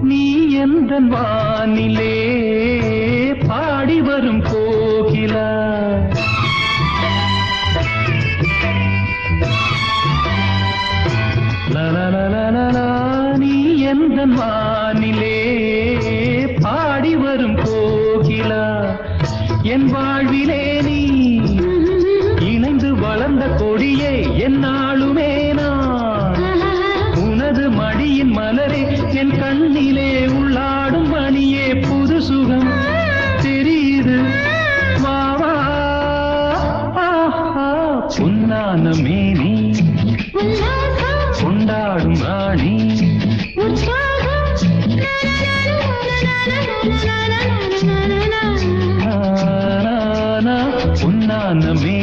நீ எந்தன் வானிலே பாடி வரும் கோகிலா லலலலலலா நீ எந்தன் வானிலே பாடி வரும் கோகிலா என் வாழ்விலே நீ இணைந்து வளர்ந்த கொடியே என்னாலுமே நான் உனது மடியின் மலரே என் கண்ணிலே உள்ளாடும் மணியே புது சுகம் தெரியுது வாவா பொன்னான மேனி கொண்டாடும் ராணி பொன்னான மே